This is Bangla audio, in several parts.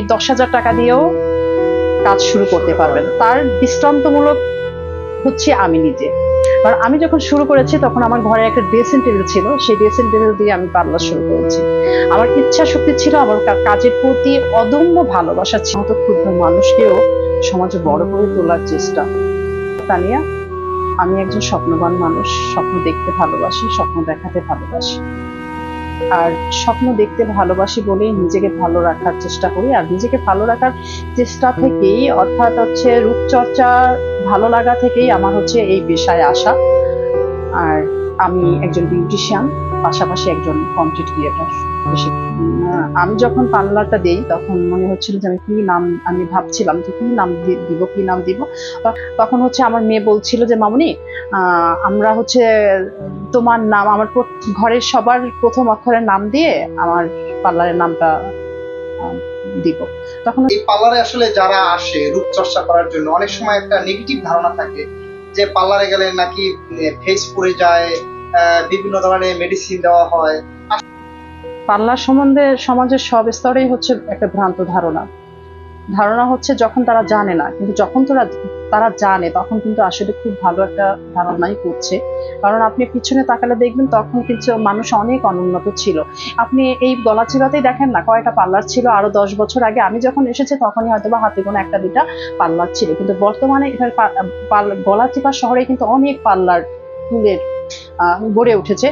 10,000 টাকা দিয়েও কাজ শুরু করতে পারবেন। তার দৃষ্টান্তমূলক হচ্ছে আমি নিজে। কারণ আমি যখন শুরু করেছি তখন আমার ঘরে একটা ড্রেসিং টেবিল ছিল, সেই ড্রেসিং টেবিল দিয়ে আমি পার্লার শুরু করেছি। আমার ইচ্ছা শক্তি ছিল, আমার কাজের প্রতি অদম্য ভালোবাসা ছিল। তো ক্ষুদ্র মানুষকেও সমাজে বড় করে তোলার চেষ্টা। তানিয়া, আমি একজন স্বপ্নবান মানুষ, স্বপ্ন দেখতে ভালোবাসি, স্বপ্ন দেখাতে ভালোবাসি। আর স্বপ্ন দেখতে ভালোবাসি বলেই নিজেকে ভালো রাখার চেষ্টা করি। আর নিজেকে ভালো রাখার চেষ্টা থেকেই, অর্থাৎ হচ্ছে রূপচর্চা ভালো লাগা থেকেই আমার হচ্ছে এই পেশায় আসা। আর আমি একজন বিউটিশিয়ান, পাশাপাশি একজন কন্টেন্ট ক্রিয়েটর। আমি যখন পার্লারটা দেই তখন মনে হচ্ছিল যে আমি ভাবছিলাম যে কি নাম দিব। তখন হচ্ছে আমার মেয়ে বলছিল যে মামুনি, আমরা হচ্ছে তোমার নাম, আমার ঘরের সবার প্রথম অক্ষরের নাম দিয়ে আমার পার্লারের নামটা দিব। তখন এই পার্লারে আসলে যারা আসে রূপচর্চা করার জন্য, অনেক সময় একটা নেগেটিভ ধারণা থাকে যে পার্লারে গেলে নাকি ফেস পুড়ে যায়, বিভিন্ন ধরনের মেডিসিন দেওয়া হয়। পার্লার সম্বন্ধে সমাজের সব স্তরেই হচ্ছে একটা ভ্রান্ত ধারণা হচ্ছে যখন তারা জানে না, কিন্তু যখন তারা জানে তখন কিন্তু আসলে খুব ভালো একটা ধারণাই করছে। কারণ আপনি পিছনে তাকালে দেখবেন তখন কিন্তু মানুষ অনেক অনুন্নত ছিল। আপনি এই গলাচিপাতেই দেখেন না কয়টা পার্লার ছিল আরো 10 বছর আগে। আমি যখন এসেছি তখনই হয়তো বা হাতে গোনা 1-2টা পার্লার ছিল, কিন্তু বর্তমানে এটার গলাচিপা শহরে কিন্তু অনেক পার্লার তুলে গড়ে উঠেছে।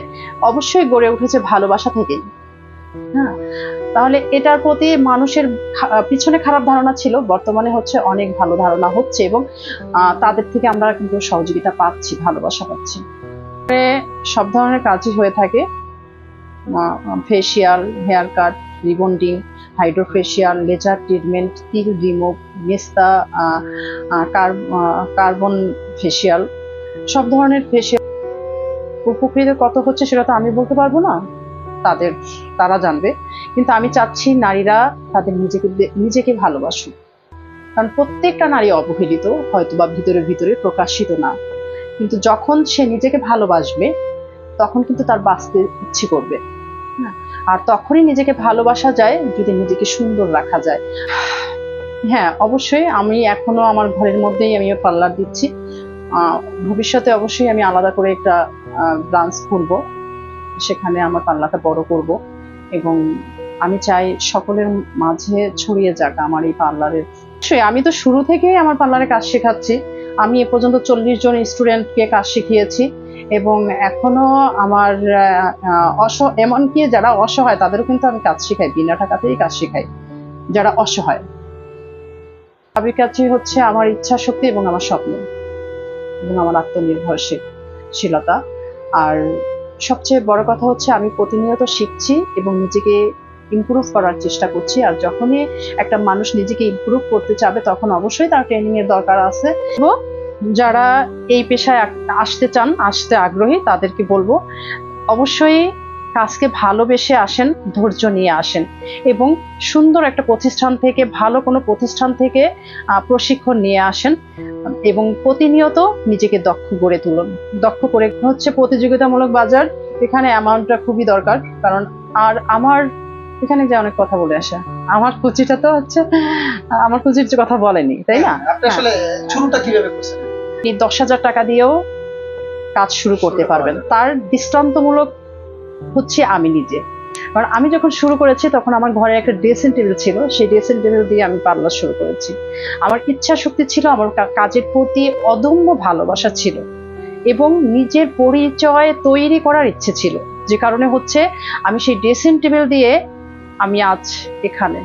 অবশ্যই গড়ে উঠেছে ভালোবাসা থেকেই। হ্যাঁ, তাহলে এটার প্রতি মানুষের পিছনে খারাপ ধারণা ছিল, বর্তমানে হচ্ছে অনেক ভালো ধারণা হচ্ছে এবং তাদের থেকে আমরা কিন্তু সহযোগিতা পাচ্ছি, ভালোবাসা পাচ্ছি। সব ধরনের কাজই হয়ে থাকে, facial, hair cut, rebonding, hydrofacial, laser treatment, তিল রিমুভ, মেস্তা, কার্বন ফেসিয়াল, সব ধরনের ফেসিয়াল। উপকৃত কত হচ্ছে সেটা তো আমি বলতে পারবো না, তারা জানবে। কিন্তু আমি চাচ্ছি নারীরা তাদের নিজেকে ভালোবাসুক। কারণ প্রত্যেকটা নারী অবহেলিত, হয়তো বা ভিতরে প্রকাশিত না, কিন্তু যখন সে নিজেকে ভালোবাসবে তখন কিন্তু তার বাঁচতে ইচ্ছে করবে। আর তখনই নিজেকে ভালোবাসা যায় যদি নিজেকে সুন্দর রাখা যায়। হ্যাঁ, অবশ্যই আমি এখনো আমার ঘরের মধ্যেই আমি পার্লার দিচ্ছি। ভবিষ্যতে অবশ্যই আমি আলাদা করে একটা ব্রাঞ্চ খুলবো, সেখানে আমার পার্লারটা বড় করব এবং আমি চাই সকলের মাঝে ছড়িয়ে যাক আমার এই পার্লারের। আমি তো শুরু থেকেই আমার পার্লারে কাজ শেখাচ্ছি। আমি এ পর্যন্ত 40 জন স্টুডেন্টকে কাজ শিখিয়েছি এবং এখনো আমার এমনকি যারা অসহায় তাদেরও কিন্তু আমি কাজ শেখাই, বিনা টাকাতেই কাজ শেখাই যারা অসহায়। আমার কাছে হচ্ছে আমার ইচ্ছা শক্তি এবং আমার স্বপ্ন এবং আমার আত্মনির্ভরশীলতা। আর সবচেয়ে বড় কথা হচ্ছে আমি প্রতিনিয়ত শিখছি এবং নিজেকে ইমপ্রুভ করার চেষ্টা করছি। আর যখনই একটা মানুষ নিজেকে ইমপ্রুভ করতে চাবে তখন অবশ্যই তার ট্রেনিং এর দরকার আছে। যারা এই পেশায় আসতে আগ্রহী তাদেরকে বলবো অবশ্যই কাজকে ভালোবেসে আসেন, ধৈর্য নিয়ে আসেন এবং সুন্দর একটা প্রতিষ্ঠান থেকে, ভালো কোনো প্রতিষ্ঠান থেকে প্রশিক্ষণ নিয়ে আসেন এবং প্রতিনিয়ত নিজেকে দক্ষ গড়ে তুলুন। দক্ষ করে হচ্ছে প্রতিযোগিতামূলক বাজার, এখানে অ্যামাউন্টটা খুবই দরকার। কারণ আর আমার এখানে যে অনেক কথা বলে আসা, আমার কুচিটা তো হচ্ছে আমার কুচির যে কথা বলেনি, তাই না? আপনি আসলে শুরুটা কিভাবে করছেন? 10,000 টাকা দিয়েও কাজ শুরু করতে পারবেন। তার দৃষ্টান্তমূলক হচ্ছে আমি নিজে। কারণ আমি যখন শুরু করেছি তখন আমার ঘরে একটা ড্রেসিং টেবিল ছিল, সেই ড্রেসিং টেবিল দিয়ে আমি পার্লার শুরু করেছি। আমার ইচ্ছা শক্তি ছিল, আমার কাজের প্রতি অদম্য ভালোবাসা ছিল এবং নিজের পরিচয় তৈরি করার ইচ্ছে ছিল, যে কারণে হচ্ছে আমি সেই ড্রেসিং টেবিল দিয়ে আমি আজ এখানে।